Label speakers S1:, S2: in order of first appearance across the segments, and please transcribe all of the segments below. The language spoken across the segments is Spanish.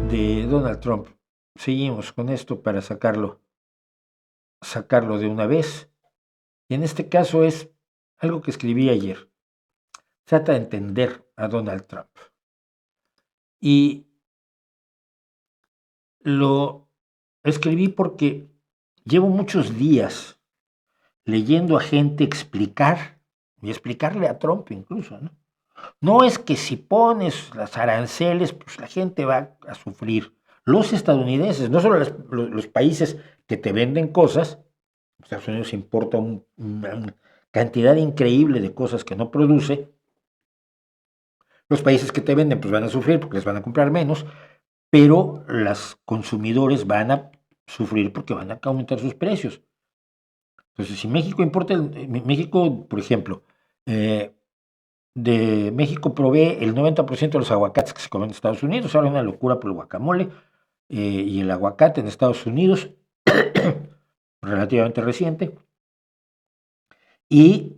S1: de Donald Trump. Seguimos con esto para sacarlo de una vez. Y en este caso es algo que escribí ayer. Trata de entender a Donald Trump. Y lo escribí porque llevo muchos días leyendo a gente explicar, y explicarle a Trump incluso, ¿no? No es que si pones las aranceles, pues la gente va a sufrir. Los estadounidenses, no solo los países que te venden cosas, Estados Unidos importa una cantidad increíble de cosas que no produce, los países que te venden pues van a sufrir porque les van a comprar menos, pero los consumidores van a sufrir porque van a aumentar sus precios. Entonces, si México importa, México, por ejemplo, de México provee el 90% de los aguacates que se comen en Estados Unidos. Ahora hay una locura por el guacamole y el aguacate en Estados Unidos, relativamente reciente. Y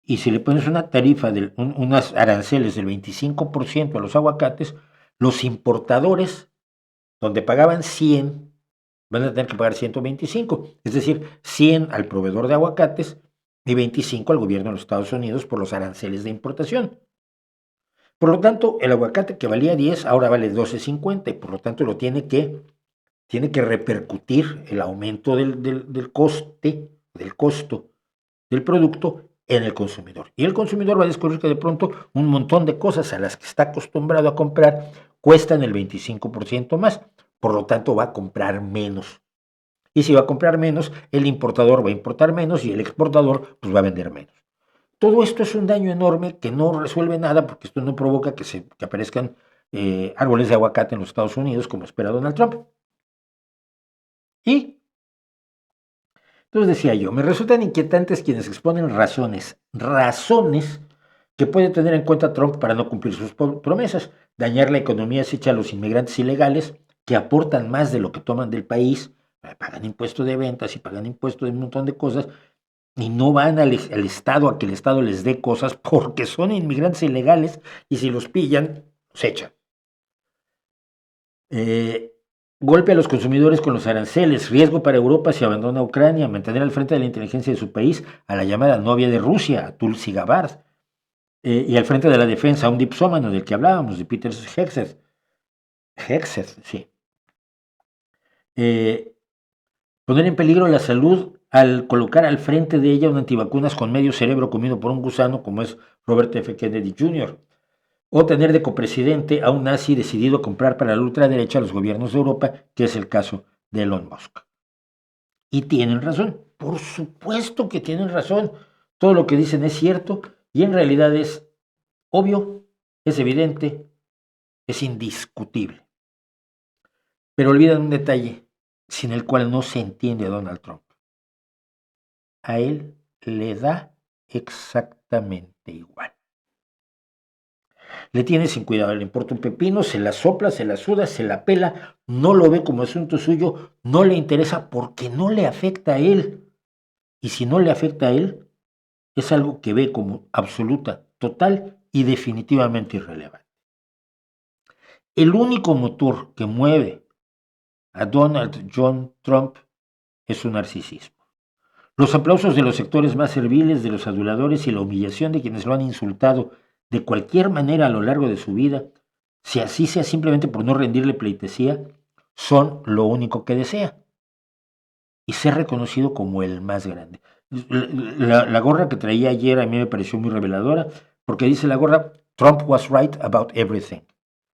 S1: si le pones una tarifa, unas aranceles del 25% a los aguacates, los importadores, donde pagaban 100, van a tener que pagar 125, es decir, 100 al proveedor de aguacates y 25 al gobierno de los Estados Unidos por los aranceles de importación. Por lo tanto, el aguacate que valía 10 ahora vale 12.50 y por lo tanto tiene que repercutir el aumento del costo del producto en el consumidor. Y el consumidor va a descubrir que de pronto un montón de cosas a las que está acostumbrado a comprar cuestan el 25% más. Por lo tanto, va a comprar menos. Y si va a comprar menos, el importador va a importar menos y el exportador pues va a vender menos. Todo esto es un daño enorme que no resuelve nada porque esto no provoca que aparezcan árboles de aguacate en los Estados Unidos como espera Donald Trump. Y entonces decía yo, me resultan inquietantes quienes exponen razones que puede tener en cuenta Trump para no cumplir sus promesas, dañar la economía si echa a los inmigrantes ilegales que aportan más de lo que toman del país, pagan impuestos de ventas y pagan impuestos de un montón de cosas, y no van al Estado a que el Estado les dé cosas porque son inmigrantes ilegales y si los pillan, se echan. Golpe a los consumidores con los aranceles, riesgo para Europa si abandona Ucrania, mantener al frente de la inteligencia de su país a la llamada novia de Rusia, a Tulsi Gabbard, y al frente de la defensa a un dipsómano del que hablábamos, de Peter Hegseth, sí. Poner en peligro la salud al colocar al frente de ella un antivacunas con medio cerebro comido por un gusano como es Robert F. Kennedy Jr., o tener de copresidente a un nazi decidido a comprar para la ultraderecha a los gobiernos de Europa, que es el caso de Elon Musk. Y tienen razón, por supuesto que tienen razón. Todo lo que dicen es cierto y en realidad es obvio, es evidente, es indiscutible. Pero olvidan un detalle sin el cual no se entiende a Donald Trump. A él le da exactamente igual. Le tiene sin cuidado, le importa un pepino, se la sopla, se la suda, se la pela, no lo ve como asunto suyo, no le interesa porque no le afecta a él. Y si no le afecta a él, es algo que ve como absoluta, total y definitivamente irrelevante. El único motor que mueve a Donald John Trump es su narcisismo. Los aplausos de los sectores más serviles, de los aduladores y la humillación de quienes lo han insultado de cualquier manera a lo largo de su vida, si así sea simplemente por no rendirle pleitesía, son lo único que desea. Y ser reconocido como el más grande. La gorra que traía ayer a mí me pareció muy reveladora, porque dice la gorra, Trump was right about everything.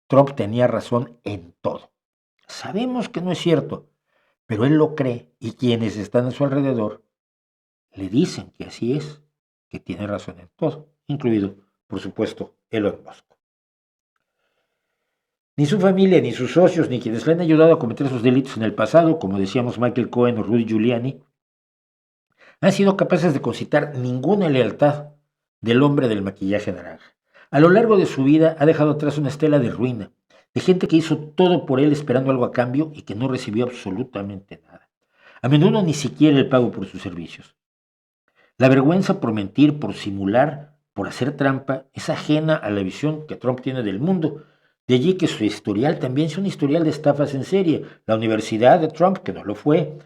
S1: Trump tenía razón en todo. Sabemos que no es cierto, pero él lo cree y quienes están a su alrededor le dicen que así es, que tiene razón en todo, incluido, por supuesto, Elon Musk. Ni su familia, ni sus socios, ni quienes le han ayudado a cometer sus delitos en el pasado, como decíamos Michael Cohen o Rudy Giuliani, han sido capaces de concitar ninguna lealtad del hombre del maquillaje naranja. A lo largo de su vida ha dejado atrás una estela de ruina, de gente que hizo todo por él esperando algo a cambio y que no recibió absolutamente nada. A menudo ni siquiera el pago por sus servicios. La vergüenza por mentir, por simular, por hacer trampa, es ajena a la visión que Trump tiene del mundo, De allí que su historial también es un historial de estafas en serie. La Universidad de Trump, que no lo fue,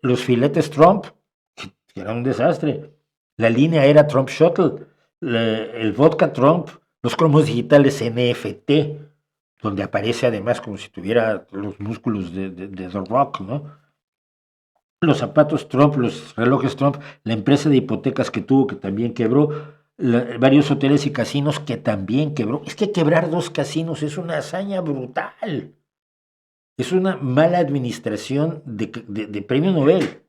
S1: los filetes Trump, que eran un desastre, la línea era Trump Shuttle, el vodka Trump, los cromos digitales NFT, donde aparece además como si tuviera los músculos de The Rock, ¿no? Los zapatos Trump, los relojes Trump, la empresa de hipotecas que tuvo, que también quebró, varios hoteles y casinos que también quebró. Es que quebrar dos casinos es una hazaña brutal. Es una mala administración de premio Nobel.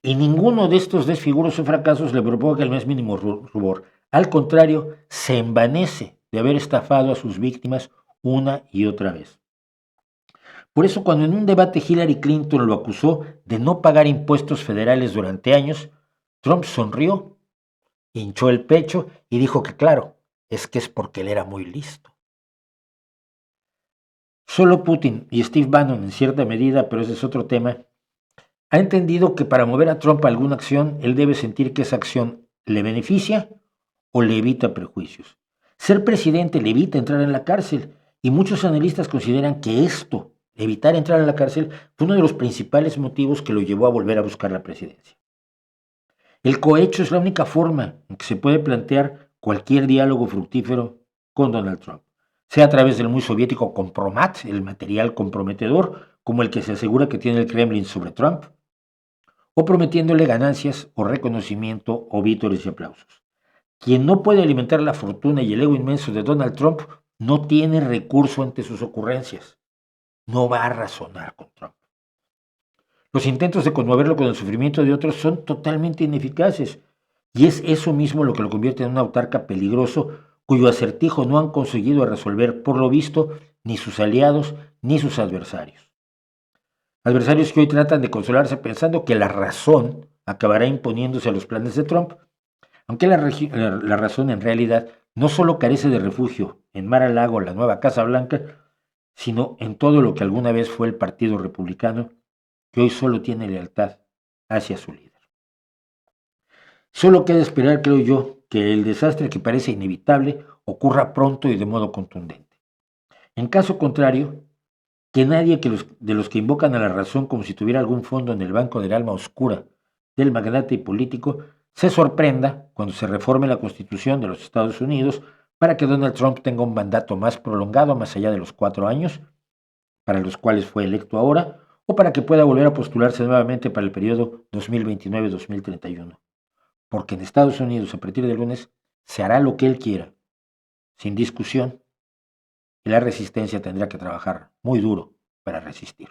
S1: Y ninguno de estos desfiguros o fracasos le provoca el más mínimo rubor. Al contrario, se envanece de haber estafado a sus víctimas una y otra vez. Por eso, cuando en un debate Hillary Clinton lo acusó de no pagar impuestos federales durante años, Trump sonrió, hinchó el pecho y dijo que claro, es porque él era muy listo. Solo Putin y Steve Bannon en cierta medida, pero ese es otro tema, ha entendido que para mover a Trump a alguna acción, él debe sentir que esa acción le beneficia o le evita perjuicios. Ser presidente le evita entrar en la cárcel y muchos analistas consideran que esto, evitar entrar en la cárcel, fue uno de los principales motivos que lo llevó a volver a buscar la presidencia. El cohecho es la única forma en que se puede plantear cualquier diálogo fructífero con Donald Trump, sea a través del muy soviético compromat, el material comprometedor, como el que se asegura que tiene el Kremlin sobre Trump, o prometiéndole ganancias o reconocimiento o vítores y aplausos. Quien no puede alimentar la fortuna y el ego inmenso de Donald Trump no tiene recurso ante sus ocurrencias. No va a razonar con Trump. Los intentos de conmoverlo con el sufrimiento de otros son totalmente ineficaces. Y es eso mismo lo que lo convierte en un autarca peligroso cuyo acertijo no han conseguido resolver, por lo visto, ni sus aliados ni sus adversarios. Adversarios que hoy tratan de consolarse pensando que la razón acabará imponiéndose a los planes de Trump, aunque la razón en realidad no solo carece de refugio en Mar-a-Lago, la nueva Casa Blanca, sino en todo lo que alguna vez fue el Partido Republicano, que hoy solo tiene lealtad hacia su líder. Solo queda esperar, creo yo, que el desastre que parece inevitable ocurra pronto y de modo contundente. En caso contrario, que nadie de los que invocan a la razón como si tuviera algún fondo en el banco del alma oscura del magnate y político se sorprenda cuando se reforme la Constitución de los Estados Unidos para que Donald Trump tenga un mandato más prolongado, más allá de los 4 años, para los cuales fue electo ahora, o para que pueda volver a postularse nuevamente para el periodo 2029-2031. Porque en Estados Unidos, a partir del lunes, se hará lo que él quiera, sin discusión, y la resistencia tendrá que trabajar muy duro para resistir.